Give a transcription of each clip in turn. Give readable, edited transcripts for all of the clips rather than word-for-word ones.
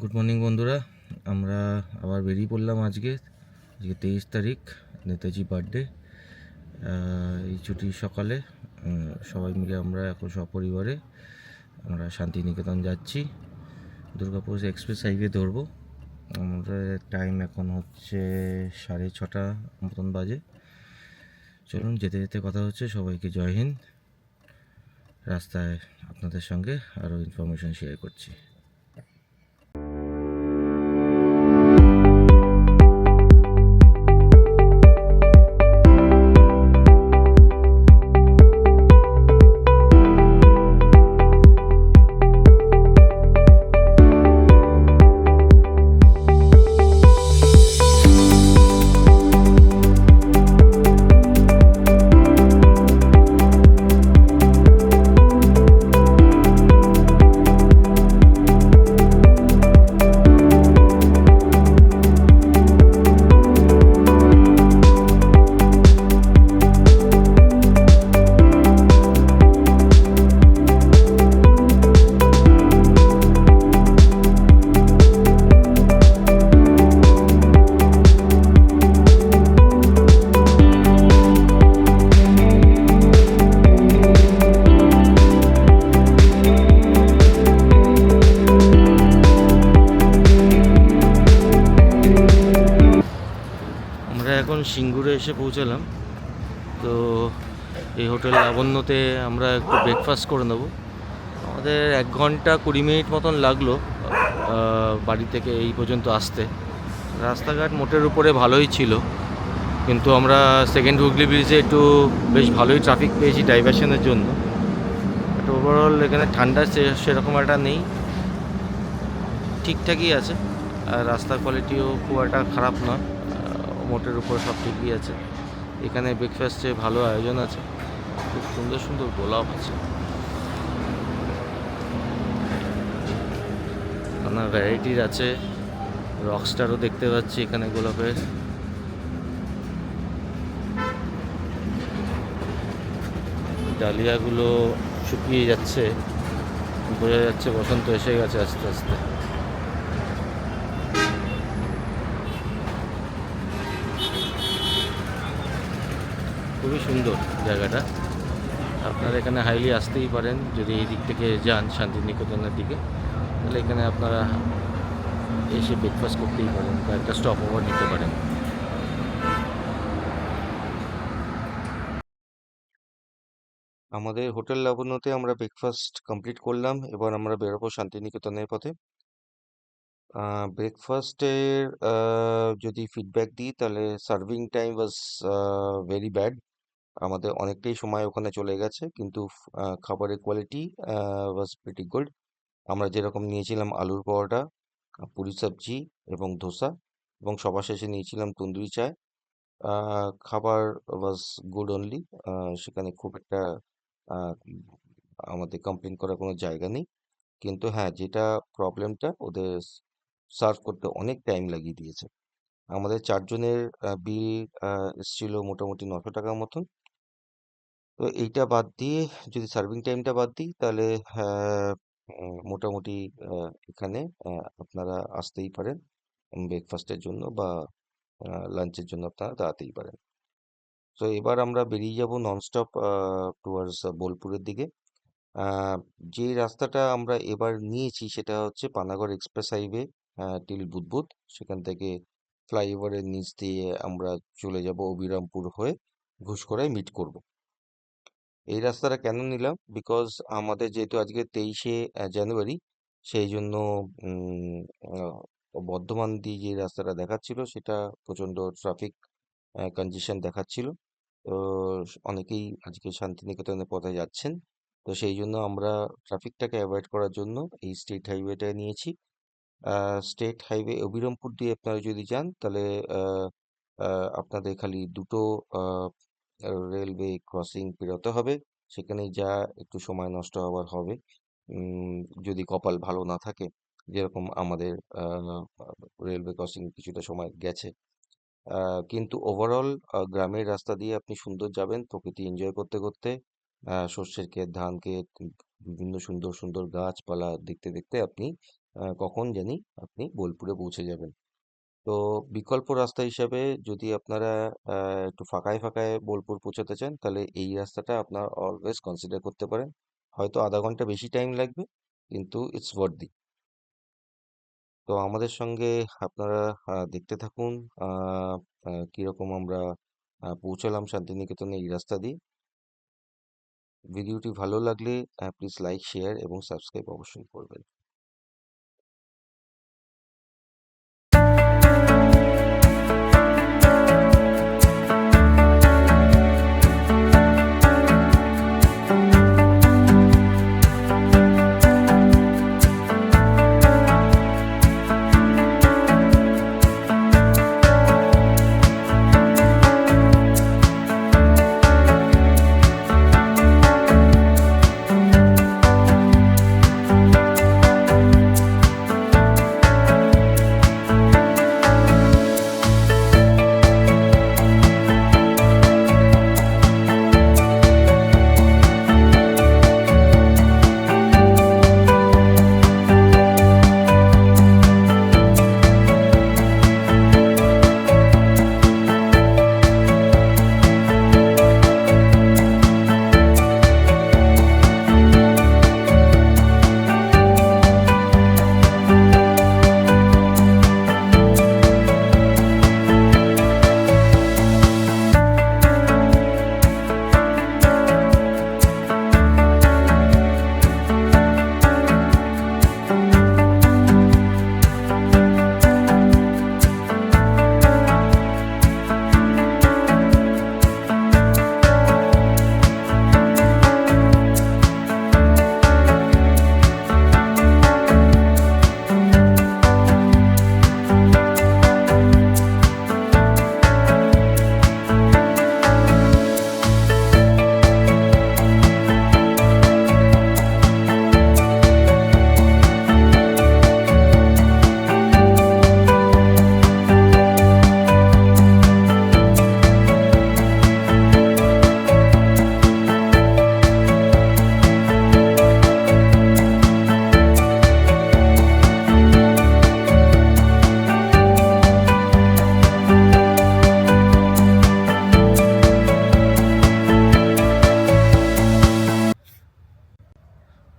Good morning বন্ধুরা। আমরা আবার বেরিয়ে পড়লাম আজকে 23 তারিখ, নেতাজি বার্থডে। এই ছুটির সকালে সবাই মিলে আমরা এখন সপরিবারে আমরা শান্তিনিকেতন যাচ্ছি। দুর্গাপুর এক্সপ্রেস হাইওয়ে ধরবো। আমাদের টাইম এখন হচ্ছে 6:30 মতন বাজে। চলুন যেতে যেতে কথা হচ্ছে। সবাইকে জয় হিন্দ। রাস্তায় আপনাদের সঙ্গে আরও ইনফরমেশন শেয়ার করছি। আমরা এখন সিঙ্গুরে এসে পৌঁছালাম। তো এই হোটেল লাবণ্যতে আমরা একটু ব্রেকফাস্ট করে নেবো। আমাদের 1 ঘন্টা 20 মিনিট মতন লাগলো বাড়ি থেকে এই পর্যন্ত আসতে। রাস্তাঘাট মোটের উপরে ভালোই ছিল, কিন্তু আমরা সেকেন্ড হুগলি ব্রিজে একটু বেশ ভালোই ট্রাফিক পেয়েছি ডাইভারশনের জন্য। বাট ওভারঅল এখানে ঠান্ডা সেরকম একটা নেই, ঠিকঠাকই আছে। আর রাস্তার কোয়ালিটিও খুব একটা খারাপ নয়, মোটের উপর সব ঠিকই আছে। এখানে ব্রেকফাস্টে ভালো আয়োজন আছে, খুব সুন্দর সুন্দর গোলাপ আছে, নানা ভ্যারাইটির আছে। রকস্টারও দেখতে পাচ্ছি এখানে গোলাপের। ডালিয়াগুলো শুকিয়ে যাচ্ছে, বোঝা যাচ্ছে বসন্ত এসে গেছে আস্তে আস্তে। খুবই সুন্দর জায়গাটা। আপনারা এখানে হাইলি আসতেই পারেন যদি এই দিক থেকে যান শান্তিনিকেতনের দিকে, তাহলে এখানে আপনারা এসে ব্রেকফাস্ট করতেই পারেন বা একটা স্টপ ওভার নিতে পারেন। আমাদের হোটেল লাবণ্যতে আমরা ব্রেকফাস্ট কমপ্লিট করলাম। এবার আমরা বেরোবো শান্তিনিকেতনের পথে। ব্রেকফাস্টের যদি ফিডব্যাক দিই, তাহলে serving time was very bad. আমাদের অনেকটাই সময় ওখানে চলে গেছে, কিন্তু খাবারের কোয়ালিটি ওয়াজ প্রিটি গুড। আমরা যেরকম নিয়েছিলাম আলুর পরোটা, পুরি সবজি এবং ধোসা, এবং সবার শেষে নিয়েছিলাম তন্দুরি চায়। খাবার ওয়াজ গুড অনলি। সেখানে খুব একটা আহ, আমাদের কমপ্লেন করার কোনো জায়গা নেই। কিন্তু হ্যাঁ, যেটা প্রবলেমটা, ওদের সার্ভ করতে অনেক টাইম লাগিয়ে দিয়েছে। আমাদের 4 জনের বিল এসেছিল মোটামুটি 900 টাকার মতন। তো এইটা বাদ দিয়ে, যদি সার্ভিং টাইমটা বাদ দিই, তাহলে মোটামুটি এখানে আপনারা আসতেই পারেন ব্রেকফাস্টের জন্য, বা লাঞ্চের জন্য আপনারা দাঁড়াতেই পারেন। তো এবার আমরা বেরিয়ে যাব ননস্টপ টুয়ার্ডস বোলপুরের দিকে। আহ, যে রাস্তাটা আমরা এবার নিয়েছি সেটা হচ্ছে পানাগড় এক্সপ্রেস হাইওয়ে টিল বুদবুদ। সেখান থেকে ফ্লাইওভারের নিচ দিয়ে আমরা চলে যাব অবিরামপুর হয়ে ঘুষকরায় মিট করব। এই রাস্তাটা কেন নিলাম, বিকজ আমাদের যেহেতু আজকে 23শে জানুয়ারি, সেই জন্য উম, আহ, বর্ধমান দিয়ে যে রাস্তাটা দেখাচ্ছিল সেটা প্রচণ্ড ট্রাফিক কনজেশন দেখাচ্ছিল। তো অনেকেই আজকে শান্তিনিকেতনের পথে যাচ্ছেন। তো সেই জন্য আমরা ট্রাফিকটাকে অ্যাভয়েড করার জন্য এই স্টেট হাইওয়েটা নিয়েছি। স্টেট হাইওয়ে অবিরামপুর দিয়ে আপনারা যদি যান, তাহলে আহ, আপনাদের খালি দুটো রেলওয়ে ক্রসিং পেরোতে হবে। সেখানেই যা একটু সময় নষ্ট হওয়ার হবে, উম, যদি কপাল ভালো না থাকে, যেরকম আমাদের রেলওয়ে ক্রসিং কিছুটা সময় গেছে। কিন্তু ওভারঅল গ্রামের রাস্তা দিয়ে আপনি সুন্দর যাবেন প্রকৃতি এনজয় করতে করতে। সর্ষের ক্ষেত, ধান ক্ষেত, বিভিন্ন সুন্দর সুন্দর গাছপালা দেখতে দেখতে আপনি কখন জানি আপনি বোলপুরে পৌঁছে যাবেন। তো বিকল্প রাস্তা হিসাবে যদি আপনারা একটু ফাঁকায় ফাঁকায় বোলপুর পৌঁছাতে চান, তাহলে এই রাস্তাটা আপনার অলওয়েজ কনসিডার করতে পারেন। হয়তো আধা ঘন্টা বেশি টাইম লাগবে, কিন্তু ইটস ওয়ার্থ। তো আমাদের সঙ্গে আপনারা দেখতে থাকুন কিরকম আমরা পৌঁছালাম শান্তিনিকেতনে এই রাস্তা দিয়ে। ভিডিওটি ভালো লাগলে প্লিজ লাইক, শেয়ার এবং সাবস্ক্রাইব অবশ্যই করবেন।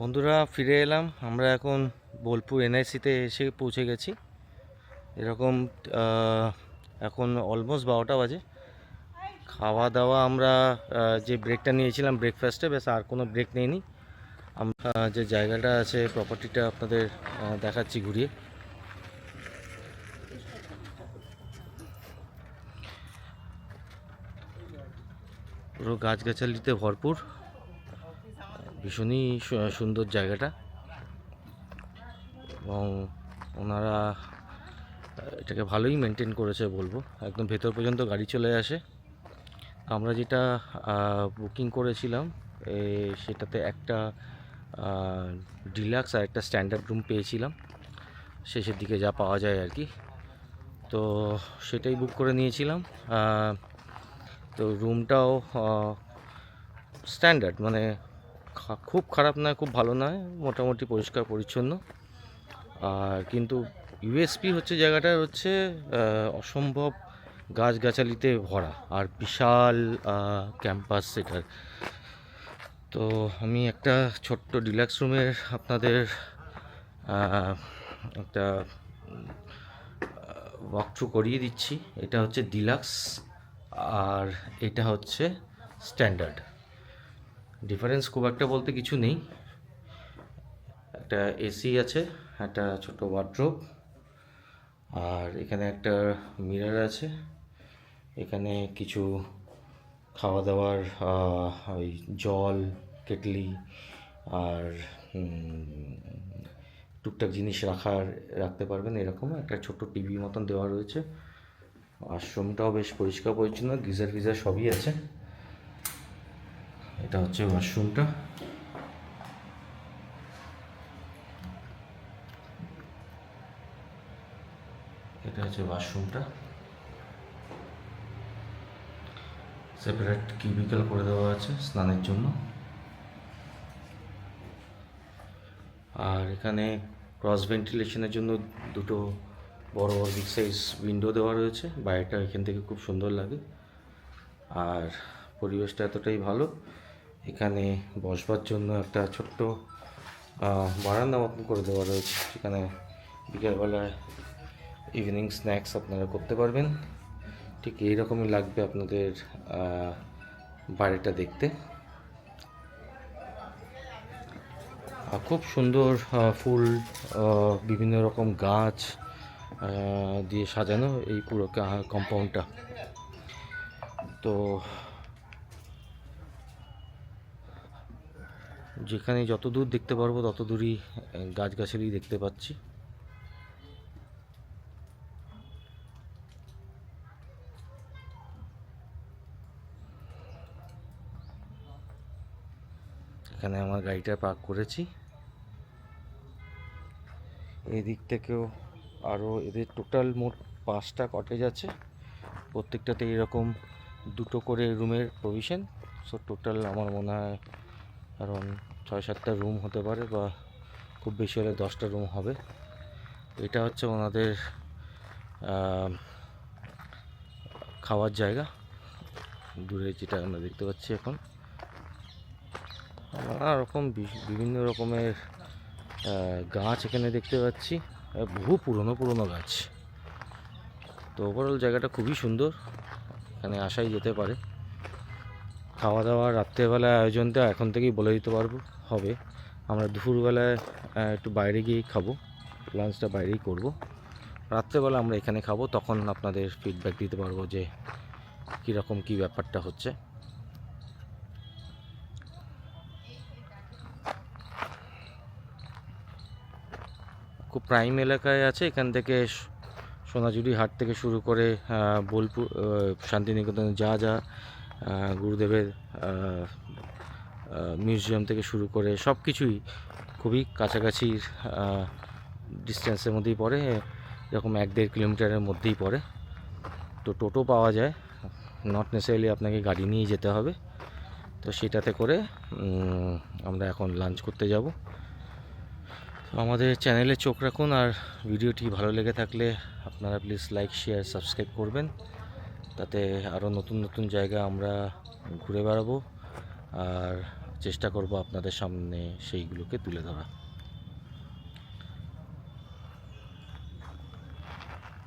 বন্ধুরা, ফিরে এলাম। আমরা এখন বোলপুর এনআইসিতে এসে পৌঁছে গেছি। এরকম এখন অলমোস্ট 12টা বাজে। খাওয়া দাওয়া আমরা যে ব্রেকটা নিয়েছিলাম ব্রেকফাস্টে, বেশ আর কোনো ব্রেক নেইনি। আমরা যে জায়গাটা আছে, প্রপার্টিটা আপনাদের দেখাচ্ছি ঘুরিয়ে। পুরো গাছগাছালিতে ভরপুর, ভীষণই সুন্দর জায়গাটা। এবং ওনারা এটাকে ভালোই মেনটেন করেছে বলবো, একদম ভেতর পর্যন্ত গাড়ি চলে আসে। আমরা যেটা বুকিং করেছিলাম সেটাতে একটা ডিলাক্স আর একটা স্ট্যান্ডার্ড রুম পেয়েছিলাম, শেষের দিকে যা পাওয়া যায় আর কি। তো সেটাই বুক করে নিয়েছিলাম। তো রুমটাও স্ট্যান্ডার্ড, মানে খুব খারাপ নয়, খুব ভালো নয়, মোটামুটি পরিষ্কার পরিচ্ছন্ন। আর কিন্তু ইউএসপি হচ্ছে জায়গাটার হচ্ছে অসম্ভব গাছগাছালিতে ভরা আর বিশাল ক্যাম্পাস সেটার। তো আমি একটা ছোট্ট ডিলাক্স রুমের আপনাদের একটা ওয়াক থ্রু করিয়ে দিচ্ছি। এটা হচ্ছে ডিলাক্স আর এটা হচ্ছে স্ট্যান্ডার্ড। ডিফারেন্স খুব একটা বলতে কিছু নেই। একটা এসি আছে, একটা ছোট ওয়ার্ড্রোব, আর এখানে একটা মিরর আছে। এখানে কিছু খাওয়া দাওয়ার ওই জল, কেটলি আর টুকটাক জিনিস রাখতে পারবেন, এরকম একটা ছোট্ট টিভি মতন দেওয়া রয়েছে। ওয়াশরুমটাও বেশ পরিষ্কার পরিচ্ছন্ন, গিজার ফিজার সবই আছে। এটা হচ্ছে ওয়াশরুমটা। এটা হচ্ছে ওয়াশরুমটা, সেপারেট কিউবিকল করে দেওয়া আছে স্নানের জন্য। আর এখানে ক্রস ভেন্টিলেশনের জন্য দুটো বড় বড় বিগ সাইজ উইন্ডো দেওয়া রয়েছে, বাইরেটা এখান থেকে খুব সুন্দর লাগে। আর পরিবেশটা এতটাই ভালো, এখানে বসবার জন্য একটা ছোট্ট বারান্দা মতন করে দেওয়া রয়েছে, সেখানে বিকেলবেলায় ইভিনিং স্ন্যাক্স আপনারা করতে পারবেন। ঠিক এইরকমই লাগবে আপনাদের বাড়িটা দেখতে। খুব সুন্দর ফুল, বিভিন্ন রকম গাছ দিয়ে সাজানো এই পুরো কম্পাউন্ডটা। তো যেখানে যত দূর দেখতে পারবো তত দূরই গাছগাছালি দেখতে পাচ্ছি। এখানে আমার গাড়িটা পার্ক করেছি। এই দিক থেকেও আরও এদের টোটাল মোট 5টা কটেজ আছে, প্রত্যেকটাতে এরকম দুটো করে রুমের প্রভিশন। সো টোটাল আমার মনে হয় কারণ 6-7টা রুম হতে পারে, বা খুব বেশি হলে 10টা রুম হবে। এটা হচ্ছে ওনাদের খাওয়ার জায়গা, দূরে যেটা আমরা দেখতে পাচ্ছি এখন। নানা রকম বিভিন্ন রকমের গাছ এখানে দেখতে পাচ্ছি, বহু পুরনো গাছ। তো ওভারঅল জায়গাটা খুবই সুন্দর, এখানে আসাই যেতে পারে। খাওয়া দাওয়া রাত্রেবেলায় আয়োজনটা এখন থেকেই বলে দিতে পারবো হবে। আমরা দুপুরবেলায় একটু বাইরে গিয়েই খাবো, লাঞ্চটা বাইরেই করব। রাত্রেবেলা আমরা এখানে খাবো, তখন আপনাদের ফিডব্যাক দিতে পারবো যে কীরকম কী ব্যাপারটা হচ্ছে। খুব প্রাইম এলাকায় আছে, এখান থেকে সোনাঝুরি হাট থেকে শুরু করে বোলপুর, শান্তিনিকেতন যা গুরুদেবের মিউজিয়াম থেকে শুরু করে সব কিছুই খুবই কাছাকাছির ডিস্টেন্সের মধ্যেই পড়ে, এরকম 1-1.5 কিলোমিটারের মধ্যেই পড়ে। তো টোটো পাওয়া যায়, নট নেসেসারিলি আপনাকে গাড়ি নিয়ে যেতে হবে। তো সেটাতে করে আমরা এখন লাঞ্চ করতে যাব। আমাদের চ্যানেলে চোখ রাখুন, আর ভিডিওটি ভালো লেগে থাকলে আপনারা প্লিজ লাইক, শেয়ার, সাবস্ক্রাইব করবেন। তাতে আরও নতুন জায়গা আমরা ঘুরে বেড়াবো, আর চেষ্টা করব আপনাদের সামনে সেইগুলোকে তুলে ধরা।